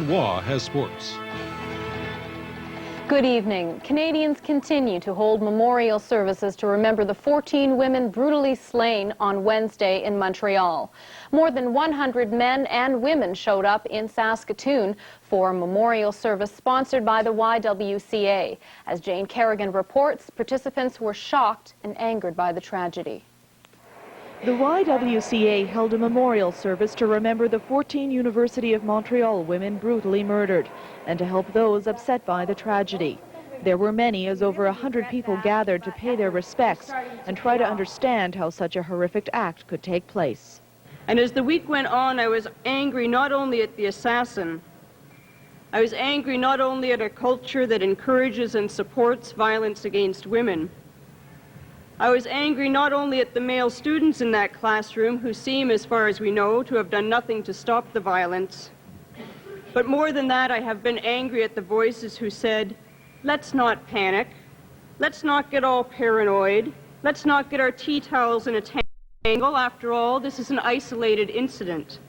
Waugh has sports. Good evening. Canadians continue to hold memorial services to remember the 14 women brutally slain on Wednesday in Montreal. More than 100 men and women showed up in Saskatoon for a memorial service sponsored by the YWCA. As Jane Kerrigan reports, participants were shocked and angered by the tragedy. The YWCA held a memorial service to remember the 14 University of Montreal women brutally murdered and to help those upset by the tragedy. There were many, as over 100 people gathered to pay their respects and try to understand how such a horrific act could take place. And as the week went on, I was angry not only at the assassin, I was angry not only at a culture that encourages and supports violence against women, I was angry not only at the male students in that classroom who seem, as far as we know, to have done nothing to stop the violence, but more than that, I have been angry at the voices who said, let's not panic, let's not get all paranoid, let's not get our tea towels in a tangle. After all, this is an isolated incident.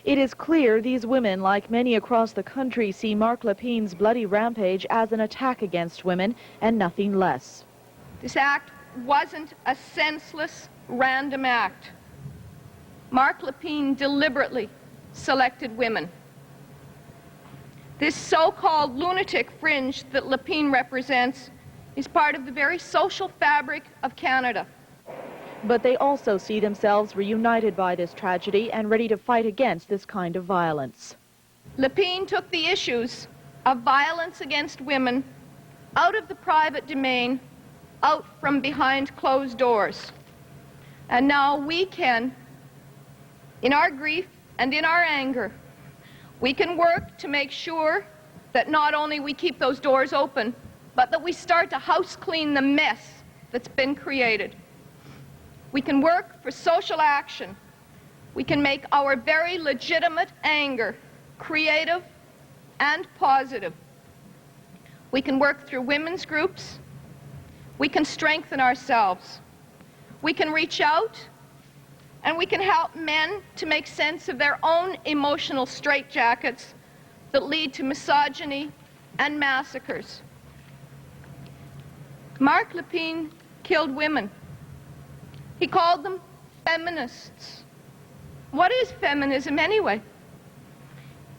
It is clear these women, like many across the country, see Marc Lépine's bloody rampage as an attack against women and nothing less. This act wasn't a senseless, random act. Marc Lépine deliberately selected women. This so-called lunatic fringe that Lépine represents is part of the very social fabric of Canada. But they also see themselves reunited by this tragedy and ready to fight against this kind of violence. Lépine took the issues of violence against women out of the private domain, out from behind closed doors. And now we can, in our grief and in our anger, we can work to make sure that not only we keep those doors open, but that we start to house clean the mess that's been created. We can work for social action. We can make our very legitimate anger creative and positive. We can work through women's groups. We can strengthen ourselves. We can reach out and we can help men to make sense of their own emotional straitjackets that lead to misogyny and massacres. Marc Lépine killed women. He called them feminists. What is feminism anyway?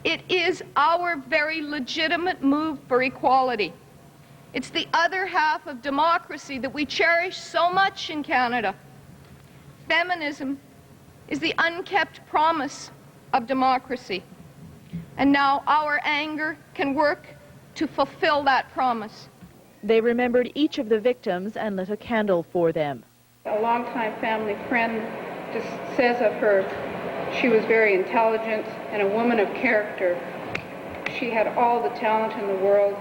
It is our very legitimate move for equality. It's the other half of democracy that we cherish so much in Canada. Feminism is the unkept promise of democracy. And now our anger can work to fulfill that promise. They remembered each of the victims and lit a candle for them. A longtime family friend just says of her, she was very intelligent and a woman of character. She had all the talent in the world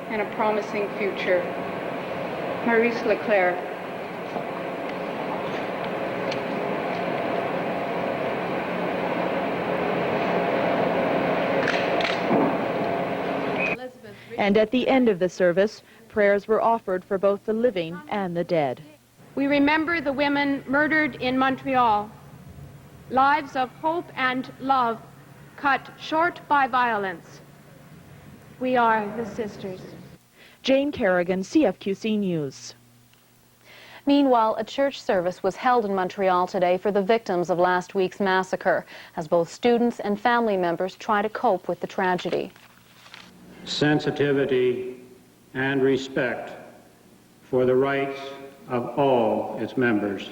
and a promising future. Maurice Leclerc. And at the end of the service, prayers were offered for both the living and the dead. We remember the women murdered in Montreal, lives of hope and love cut short by violence. We are the sisters. Jane Kerrigan, CFQC News. Meanwhile, a church service was held in Montreal today for the victims of last week's massacre, as both students and family members try to cope with the tragedy. Sensitivity and respect for the rights of all its members.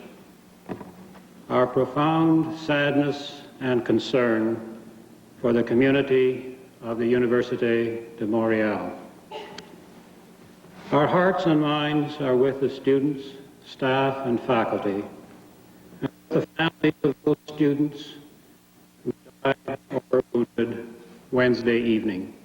Our profound sadness and concern for the community of the Université de Montréal. Our hearts and minds are with the students, staff, and faculty, and with the families of those students who died or were wounded Wednesday evening.